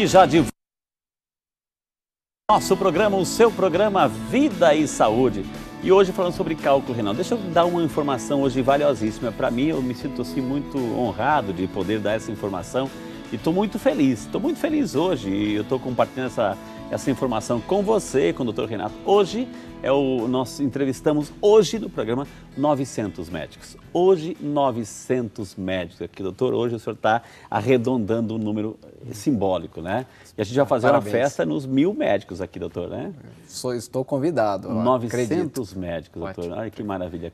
já de nosso programa, o seu programa Vida e Saúde. E hoje falando sobre cálculo renal. Deixa eu dar uma informação hoje valiosíssima. Para mim, eu me sinto assim muito honrado de poder dar essa informação. E estou muito feliz hoje. E eu estou compartilhando essa informação com você, com o Dr. Renato. Hoje nós entrevistamos hoje no programa 900 médicos. Hoje 900 médicos aqui, doutor. Hoje o senhor está arredondando um número simbólico, né? E a gente vai fazer uma festa nos 1000 médicos aqui, doutor, né? Estou convidado. 900 médicos, doutor. Ótimo. Olha que maravilha.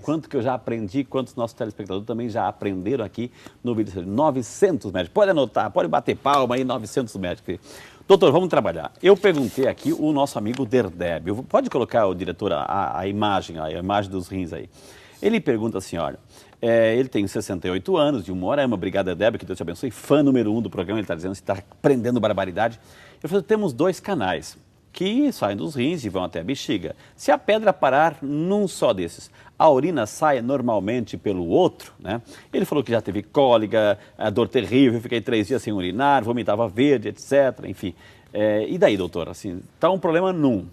Quanto que eu já aprendi, quantos nossos telespectadores também já aprenderam aqui no vídeo. 900 médicos. Pode anotar, pode bater palma aí, 900 médicos. Doutor, vamos trabalhar. Eu perguntei aqui o nosso amigo Derdeb. Pode colocar, o diretor, a imagem dos rins aí. Ele pergunta assim, olha, ele tem 68 anos, de Moarama, obrigado Derdeb, que Deus te abençoe, fã número 1 do programa, ele está dizendo que está aprendendo barbaridade. Eu falei, temos 2 canais que saem dos rins e vão até a bexiga. Se a pedra parar num só desses, a urina sai normalmente pelo outro, né? Ele falou que já teve cólica, dor terrível, fiquei 3 dias sem urinar, vomitava verde, etc. Enfim. E daí, doutor? Assim, está um problema num.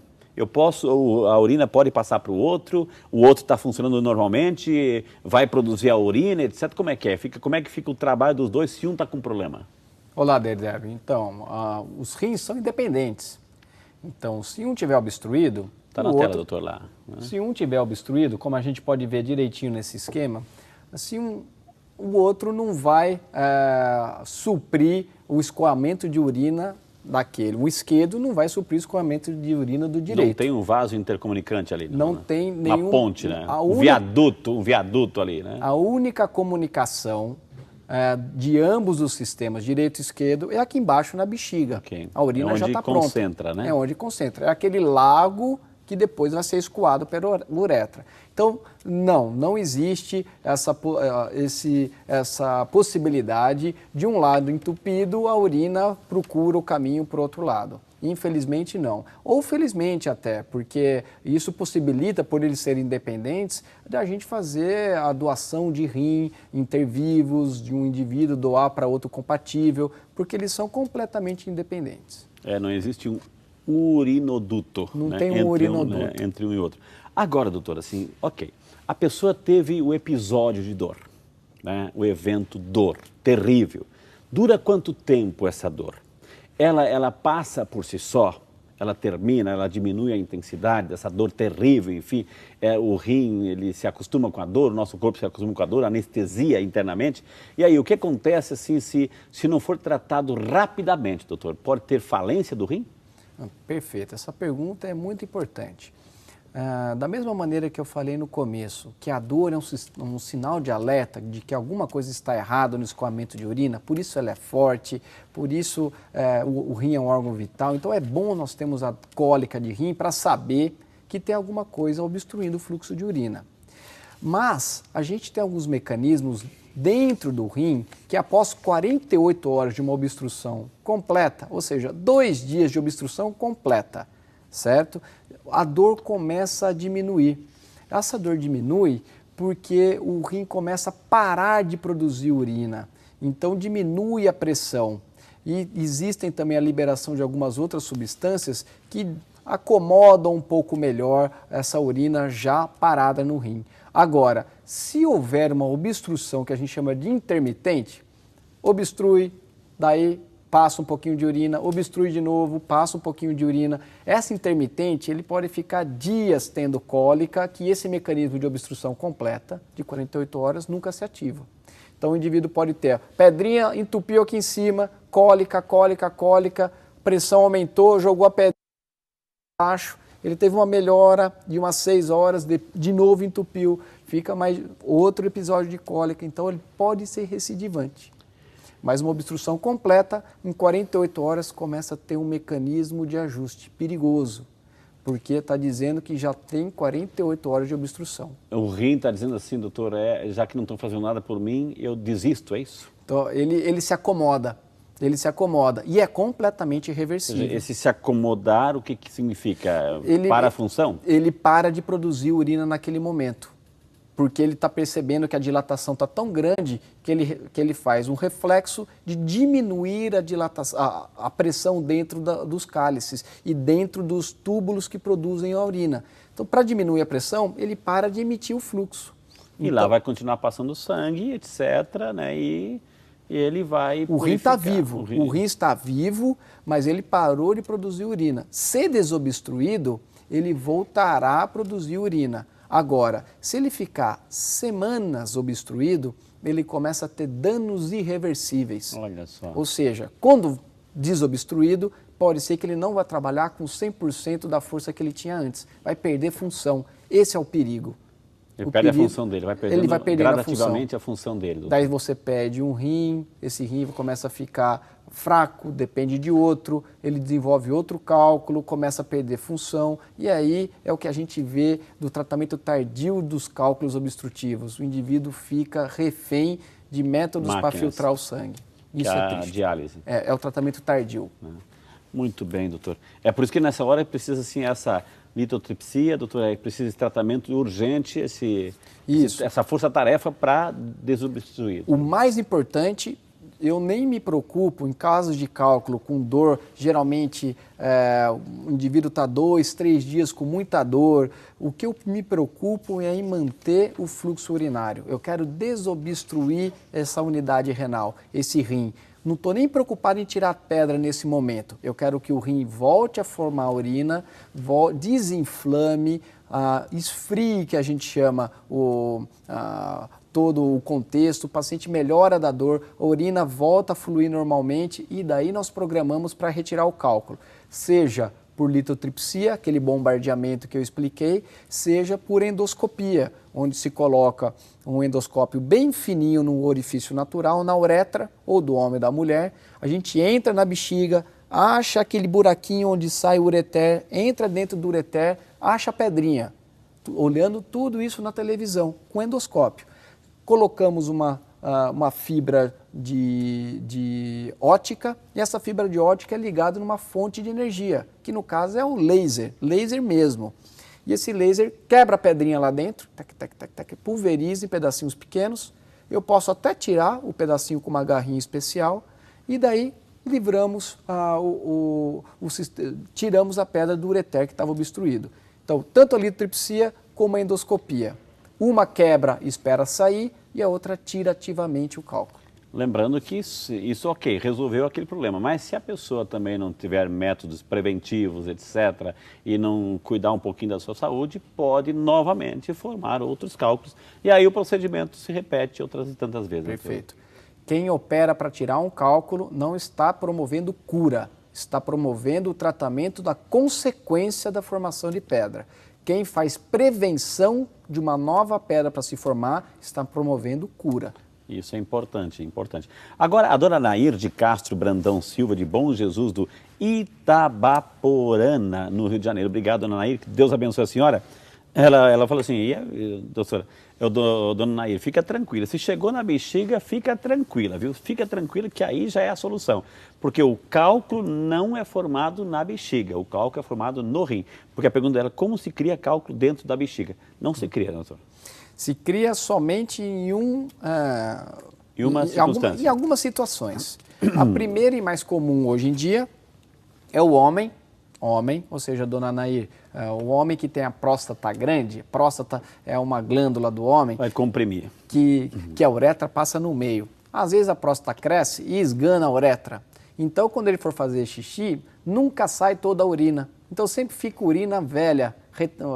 A urina pode passar para o outro está funcionando normalmente, vai produzir a urina, etc. Como é que é? Como é que fica o trabalho dos dois se um está com problema? Olá, Derdeb. Então, os rins são independentes. Então, se um tiver obstruído... Está na tela, doutor, lá. Né? Se um tiver obstruído, como a gente pode ver direitinho nesse esquema, assim, o outro não vai suprir o escoamento de urina daquele. O esquerdo não vai suprir o escoamento de urina do direito. Não tem um vaso intercomunicante ali? Não tem nenhum... Uma ponte, né? Um viaduto ali, né? A única comunicação de ambos os sistemas, direito e esquerdo, é aqui embaixo na bexiga. Okay. A urina já está pronta. É onde concentra, né? É onde concentra. É aquele lago que depois vai ser escoado pela uretra. Então, não existe essa possibilidade de um lado entupido, a urina procura o caminho para o outro lado. Infelizmente, não. Ou felizmente até, porque isso possibilita, por eles serem independentes, da gente fazer a doação de rim intervivos, de um indivíduo doar para outro compatível, porque eles são completamente independentes. Não existe um urinoduto. Não tem um urinoduto. Entre um e outro. Agora, doutor, assim, ok. A pessoa teve o episódio de dor, né? O evento dor, terrível. Dura quanto tempo essa dor? Ela passa por si só, ela termina, ela diminui a intensidade dessa dor terrível, enfim, o rim, ele se acostuma com a dor, o nosso corpo se acostuma com a dor, anestesia internamente. E aí, o que acontece assim se não for tratado rapidamente, doutor? Pode ter falência do rim? Perfeito, essa pergunta é muito importante. Da mesma maneira que eu falei no começo, que a dor é um sinal de alerta de que alguma coisa está errada no escoamento de urina, por isso ela é forte, por isso o rim é um órgão vital. Então é bom nós termos a cólica de rim para saber que tem alguma coisa obstruindo o fluxo de urina. Mas a gente tem alguns mecanismos dentro do rim que após 48 horas de uma obstrução completa, ou seja, 2 dias de obstrução completa, certo? A dor começa a diminuir. Essa dor diminui porque o rim começa a parar de produzir urina, então diminui a pressão. E existem também a liberação de algumas outras substâncias que acomodam um pouco melhor essa urina já parada no rim. Agora, se houver uma obstrução que a gente chama de intermitente, obstrui, daí passa um pouquinho de urina, obstrui de novo, passa um pouquinho de urina. Essa intermitente, ele pode ficar dias tendo cólica, que esse mecanismo de obstrução completa, de 48 horas, nunca se ativa. Então o indivíduo pode ter pedrinha, entupiu aqui em cima, cólica, pressão aumentou, jogou a pedrinha embaixo, ele teve uma melhora de umas 6 horas, de novo entupiu, fica mais outro episódio de cólica, então ele pode ser recidivante. Mas uma obstrução completa, em 48 horas, começa a ter um mecanismo de ajuste perigoso, porque está dizendo que já tem 48 horas de obstrução. O rim está dizendo assim, doutor, já que não estão fazendo nada por mim, eu desisto, é isso? Então, ele se acomoda. E é completamente irreversível. Ou seja, esse se acomodar, o que significa? Para a função? Ele para de produzir urina naquele momento. porque ele está percebendo que a dilatação está tão grande que ele faz um reflexo de diminuir a dilatação, a pressão dentro dos cálices e dentro dos túbulos que produzem a urina. Então, para diminuir a pressão, ele para de emitir o fluxo. E lá vai continuar passando sangue, etc., né? E ele vai O rim está vivo, o rim está vivo, mas ele parou de produzir urina. Se desobstruído, ele voltará a produzir urina. Agora, se ele ficar semanas obstruído, ele começa a ter danos irreversíveis. Olha só. Ou seja, quando desobstruído, pode ser que ele não vai trabalhar com 100% da força que ele tinha antes. Vai perder função. Esse é o perigo. Ele perde a função dele, vai perdendo gradativamente a função dele. Doutor. Daí você perde um rim, esse rim começa a ficar fraco, depende de outro, ele desenvolve outro cálculo, começa a perder função, e aí é o que a gente vê do tratamento tardio dos cálculos obstrutivos. O indivíduo fica refém de métodos para filtrar o sangue. Isso é triste. Diálise. É o tratamento tardio. Muito bem, doutor. É por isso que nessa hora precisa, assim, essa litotripsia, doutor, precisa de tratamento urgente, essa força-tarefa para desobstruir. O mais importante, eu nem me preocupo em casos de cálculo com dor, geralmente o indivíduo está 2, 3 dias com muita dor. O que eu me preocupo é em manter o fluxo urinário. Eu quero desobstruir essa unidade renal, esse rim. Não estou nem preocupado em tirar pedra nesse momento. Eu quero que o rim volte a formar urina, desinflame, esfrie, que a gente chama todo o contexto, o paciente melhora da dor, a urina volta a fluir normalmente e daí nós programamos para retirar o cálculo. Seja por litotripsia, aquele bombardeamento que eu expliquei, seja por endoscopia, onde se coloca um endoscópio bem fininho no orifício natural, na uretra, ou do homem ou da mulher. A gente entra na bexiga, acha aquele buraquinho onde sai o ureter, entra dentro do ureter, acha a pedrinha, olhando tudo isso na televisão, com endoscópio. Colocamos uma fibra de ótica, e essa fibra de ótica é ligada numa fonte de energia, que no caso é o laser mesmo. E esse laser quebra a pedrinha lá dentro, pulveriza em pedacinhos pequenos. Eu posso até tirar o pedacinho com uma garrinha especial e daí livramos, tiramos a pedra do ureter que estava obstruído. Então, tanto a litotripsia como a endoscopia. Uma quebra e espera sair e a outra tira ativamente o cálculo. Lembrando que isso ok, resolveu aquele problema, mas se a pessoa também não tiver métodos preventivos, etc., e não cuidar um pouquinho da sua saúde, pode novamente formar outros cálculos. E aí o procedimento se repete outras e tantas vezes. Perfeito. Quem opera para tirar um cálculo não está promovendo cura, está promovendo o tratamento da consequência da formação de pedra. Quem faz prevenção de uma nova pedra para se formar está promovendo cura. Isso é importante, importante. Agora, a dona Nair de Castro Brandão Silva, de Bom Jesus, do Itabaporana, no Rio de Janeiro. Obrigado, dona Nair, que Deus abençoe a senhora. Ela falou assim, doutora, dona Nair, fica tranquila, se chegou na bexiga, fica tranquila, viu? Fica tranquila que aí já é a solução. Porque o cálculo não é formado na bexiga, o cálculo é formado no rim. Porque a pergunta dela, como se cria cálculo dentro da bexiga? Não se cria, doutora. Se cria somente em algumas situações. A primeira e mais comum hoje em dia é o homem, ou seja, dona Nair, o homem que tem a próstata grande, próstata é uma glândula do homem. Vai comprimir. Que a uretra passa no meio. Às vezes a próstata cresce e esgana a uretra. Então, quando ele for fazer xixi, nunca sai toda a urina. Então, sempre fica urina velha,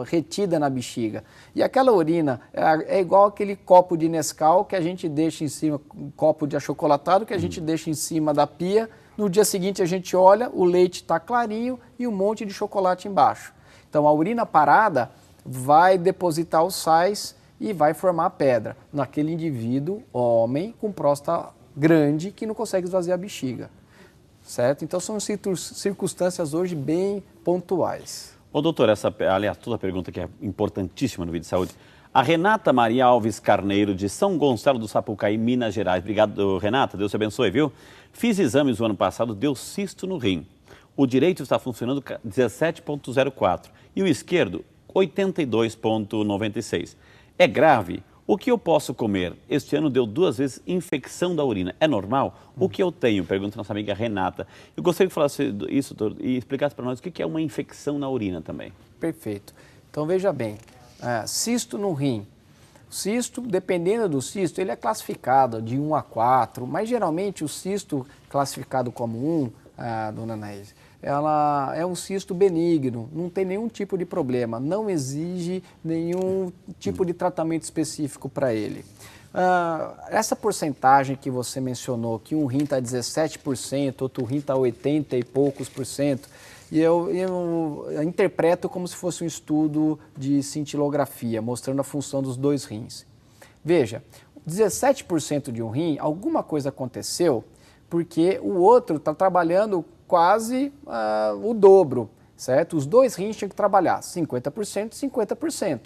retida na bexiga. E aquela urina é igual aquele copo de Nescau que a gente deixa em cima, um copo de achocolatado que a gente deixa em cima da pia. No dia seguinte a gente olha, o leite está clarinho e um monte de chocolate embaixo. Então a urina parada vai depositar os sais e vai formar pedra naquele indivíduo, homem, com próstata grande que não consegue esvaziar a bexiga. Certo? Então são circunstâncias hoje bem pontuais. Ô doutor, aliás, toda a pergunta que é importantíssima no vídeo de saúde. A Renata Maria Alves Carneiro, de São Gonçalo do Sapucaí, Minas Gerais. Obrigado, Renata. Deus te abençoe, viu? Fiz exames o ano passado, deu cisto no rim. O direito está funcionando 17,04 e o esquerdo 82,96. É grave? O que eu posso comer? Este ano deu 2 vezes infecção da urina. É normal? O que eu tenho? Pergunta nossa amiga Renata. Eu gostaria que falasse isso, doutor, e explicasse para nós o que é uma infecção na urina também. Perfeito. Então veja bem, cisto no rim. Cisto, dependendo do cisto, ele é classificado de 1 a 4, mas geralmente o cisto classificado como 1, dona Anaís, ela é um cisto benigno, não tem nenhum tipo de problema, não exige nenhum tipo de tratamento específico para ele. Essa porcentagem que você mencionou, que um rim está 17%, outro rim está 80 e poucos por cento, e eu interpreto como se fosse um estudo de cintilografia, mostrando a função dos 2 rins. Veja, 17% de um rim, alguma coisa aconteceu, porque o outro está trabalhando quase o dobro, certo? Os 2 rins tinham que trabalhar 50% e 50%,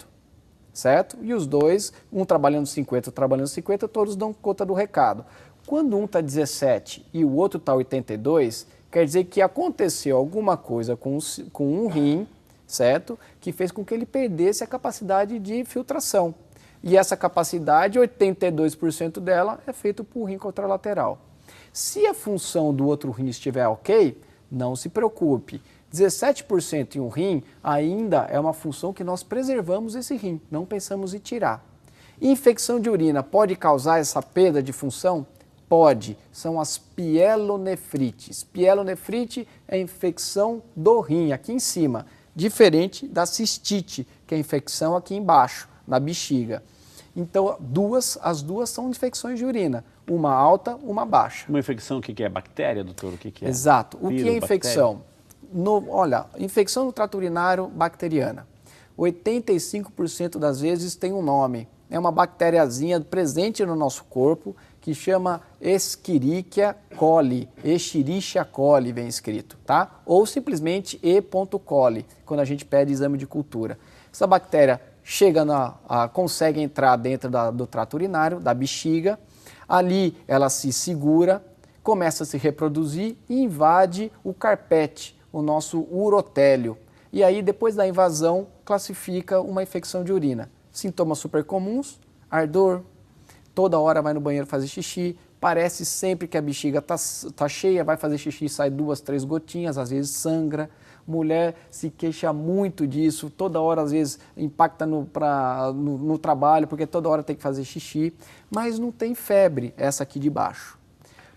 certo? E os 2, um trabalhando 50%, outro trabalhando 50%, todos dão conta do recado. Quando um está 17% e o outro está 82%, quer dizer que aconteceu alguma coisa com um rim, certo? Que fez com que ele perdesse a capacidade de filtração. E essa capacidade, 82% dela, é feita por rim contralateral. Se a função do outro rim estiver ok, não se preocupe. 17% em um rim ainda é uma função que nós preservamos esse rim, não pensamos em tirar. Infecção de urina pode causar essa perda de função? Pode, são as pielonefrites. Pielonefrite é a infecção do rim, aqui em cima, diferente da cistite, que é a infecção aqui embaixo, na bexiga. Então, as duas são infecções de urina, uma alta, uma baixa. Uma infecção, o que é? Bactéria, doutor? O que é? Exato. O que é infecção? Olha, infecção no trato urinário bacteriana. 85% das vezes tem um nome. É uma bactériazinha presente no nosso corpo que chama Escherichia coli, Escherichia coli vem escrito, tá? Ou simplesmente E. coli, quando a gente pede exame de cultura. Essa bactéria consegue entrar dentro do trato urinário, da bexiga, ali ela se segura, começa a se reproduzir e invade o carpete, o nosso urotélio. E aí, depois da invasão, classifica uma infecção de urina. Sintomas super comuns, ardor, toda hora vai no banheiro fazer xixi, parece sempre que a bexiga tá cheia, vai fazer xixi, sai 2, 3 gotinhas, às vezes sangra. Mulher se queixa muito disso, toda hora às vezes impacta no trabalho, porque toda hora tem que fazer xixi, mas não tem febre, essa aqui de baixo.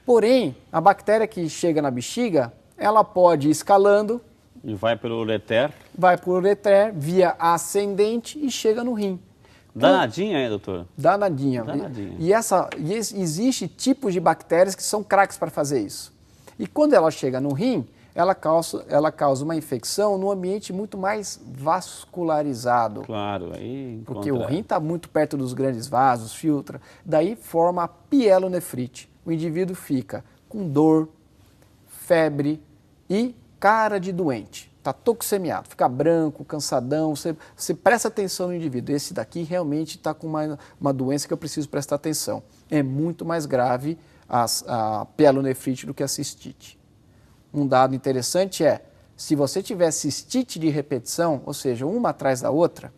Porém, a bactéria que chega na bexiga, ela pode ir escalando. E vai pelo ureter? Vai por ureter, via ascendente e chega no rim. Danadinha, hein, doutor? Danadinha. E existe tipos de bactérias que são craques para fazer isso. E quando ela chega no rim, ela causa uma infecção num ambiente muito mais vascularizado. Claro, aí porque o rim está muito perto dos grandes vasos, filtra. Daí forma a pielonefrite. O indivíduo fica com dor, febre e cara de doente. Está toxemiado, fica branco, cansadão. Você presta atenção no indivíduo. Esse daqui realmente está com uma doença que eu preciso prestar atenção. É muito mais grave a pielonefrite do que a cistite. Um dado interessante é, se você tiver cistite de repetição, ou seja, uma atrás da outra,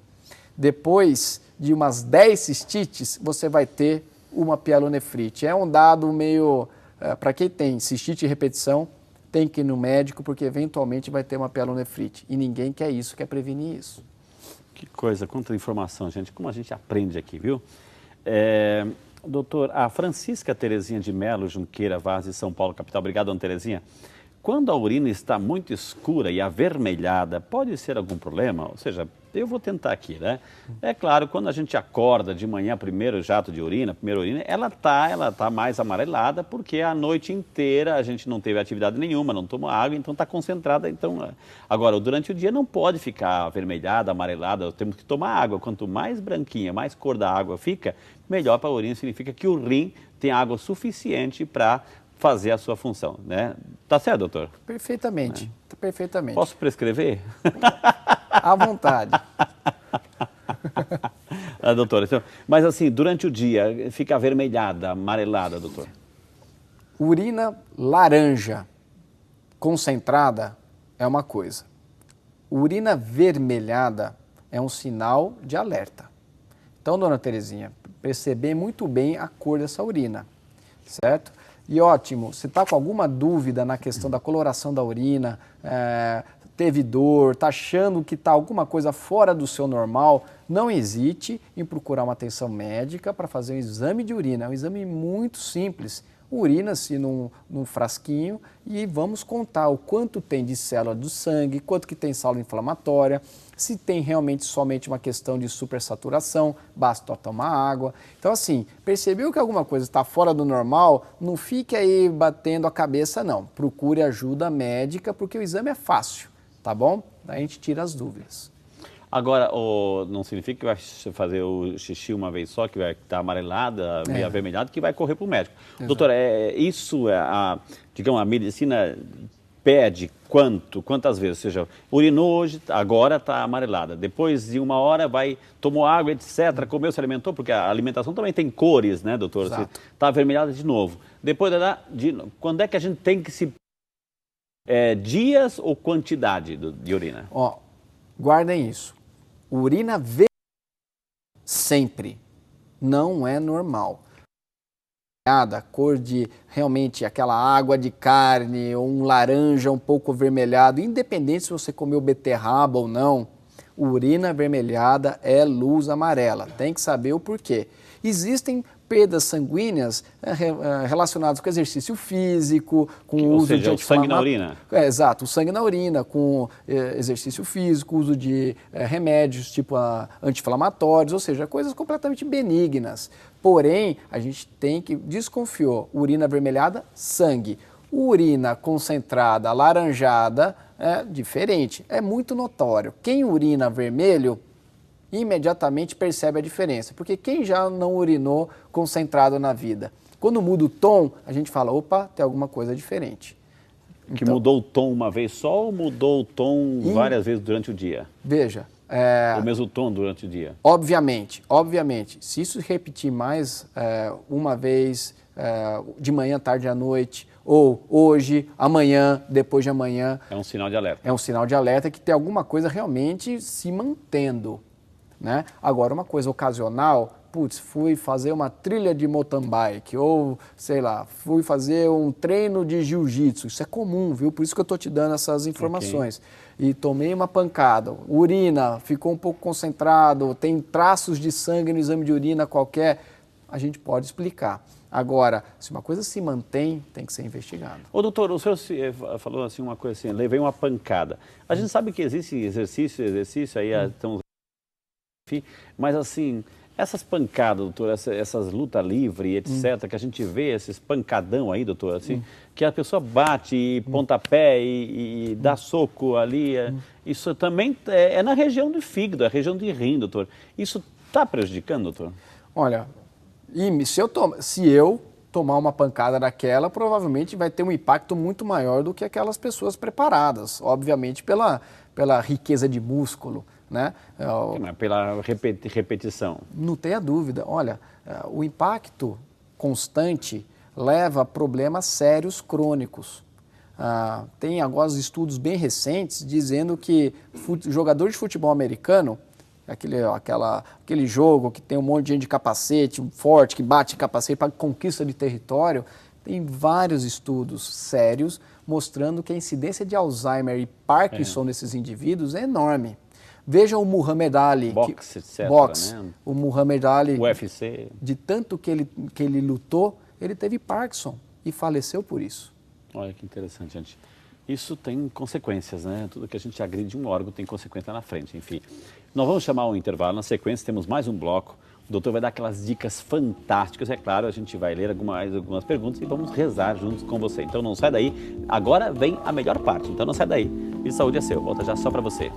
depois de umas 10 cistites, você vai ter uma pielonefrite. É um dado meio, para quem tem cistite de repetição, tem que ir no médico, porque eventualmente vai ter uma pielonefrite. E ninguém quer isso, quer prevenir isso. Que coisa, quanta informação, gente. Como a gente aprende aqui, viu? Doutor, a Francisca Terezinha de Melo, Junqueira, Vaz de São Paulo, capital. Obrigado, dona Terezinha. Quando a urina está muito escura e avermelhada, pode ser algum problema? Ou seja, eu vou tentar aqui, né? É claro, quando a gente acorda de manhã, primeiro jato de urina, primeira urina, ela tá mais amarelada porque a noite inteira a gente não teve atividade nenhuma, não tomou água, então está concentrada. Então, agora, durante o dia não pode ficar avermelhada, amarelada, temos que tomar água. Quanto mais branquinha, mais cor da água fica, melhor para a urina, significa que o rim tem água suficiente para fazer a sua função, né? Tá certo, doutor? Perfeitamente, perfeitamente. Posso prescrever? À vontade. Doutora, então, mas assim, durante o dia, fica avermelhada, amarelada, doutor? Urina laranja concentrada é uma coisa. Urina vermelhada é um sinal de alerta. Então, dona Terezinha, perceber muito bem a cor dessa urina, certo? E ótimo, se está com alguma dúvida na questão da coloração da urina, teve dor, está achando que está alguma coisa fora do seu normal, não hesite em procurar uma atenção médica para fazer um exame de urina. É um exame muito simples. Urina-se num frasquinho e vamos contar o quanto tem de célula do sangue, quanto que tem célula inflamatória, se tem realmente somente uma questão de supersaturação, basta tomar água. Então assim, percebeu que alguma coisa está fora do normal, não fique aí batendo a cabeça não. Procure ajuda médica porque o exame é fácil, tá bom? Daí a gente tira as dúvidas. Agora, não significa que vai fazer o xixi uma vez só, que vai estar amarelada, meio avermelhada, que vai correr para o médico. Exato. Doutor, digamos, a medicina pede quantas vezes? Ou seja, urinou hoje, agora está amarelada. Depois de uma hora tomou água, etc., comeu, se alimentou, porque a alimentação também tem cores, né, doutor? Está avermelhada de novo. Depois, quando é que a gente tem que se... dias ou quantidade de urina? Guardem isso. Urina vermelha sempre não é normal. A cor de realmente aquela água de carne ou um laranja um pouco avermelhado, independente se você comeu beterraba ou não, urina avermelhada é luz amarela. Tem que saber o porquê. Existem perdas sanguíneas relacionadas com exercício físico, com o uso de o sangue na urina? Exato, o sangue na urina, com exercício físico, uso de remédios tipo anti-inflamatórios, ou seja, coisas completamente benignas. Porém, a gente tem que desconfiar, urina avermelhada, sangue. Urina concentrada, alaranjada, é diferente, é muito notório. Quem urina vermelho, imediatamente percebe a diferença, porque quem já não urinou concentrado na vida? Quando muda o tom, a gente fala, opa, tem alguma coisa diferente. Que mudou o tom uma vez só ou mudou o tom várias vezes durante o dia? Veja... o mesmo tom durante o dia? Obviamente, se isso repetir mais uma vez, de manhã, tarde e à noite, ou hoje, amanhã, depois de amanhã... É um sinal de alerta. É um sinal de alerta que tem alguma coisa realmente se mantendo. Né? Agora, uma coisa ocasional, fui fazer uma trilha de mountain bike, ou, sei lá, fui fazer um treino de jiu-jitsu, isso é comum, viu? Por isso que eu estou te dando essas informações. Okay. E tomei uma pancada, urina, ficou um pouco concentrado, tem traços de sangue no exame de urina qualquer, a gente pode explicar. Agora, se uma coisa se mantém, tem que ser investigado. Ô doutor, o senhor falou assim uma coisa assim, levei uma pancada. A gente sabe que existe exercício aí, então... Mas assim, essas pancadas, doutor, essas lutas livres, etc., que a gente vê, esses pancadão aí, doutor, assim, que a pessoa bate e pontapé e dá soco ali, isso também é na região do fígado, a região de rim, doutor. Isso está prejudicando, doutor? Olha, se eu tomar uma pancada daquela, provavelmente vai ter um impacto muito maior do que aquelas pessoas preparadas, obviamente pela riqueza de músculo. Né? Pela repetição. Não tenha dúvida. Olha, o impacto constante leva a problemas sérios crônicos. Tem agora estudos bem recentes dizendo que jogador de futebol americano, aquele jogo que tem um monte de gente de capacete, forte, que bate capacete para conquista de território, tem vários estudos sérios mostrando que a incidência de Alzheimer e Parkinson nesses indivíduos é enorme. Vejam o Muhammad Ali. Boxe, etc. Né? O Muhammad Ali, UFC. De tanto que ele lutou, ele teve Parkinson e faleceu por isso. Olha que interessante, gente. Isso tem consequências, né? Tudo que a gente agride um órgão tem consequência na frente, enfim. Nós vamos chamar um intervalo, na sequência temos mais um bloco. O doutor vai dar aquelas dicas fantásticas, é claro, a gente vai ler algumas perguntas e vamos rezar juntos com você. Então não sai daí, agora vem a melhor parte, então não sai daí. E saúde é seu, volta já só para você.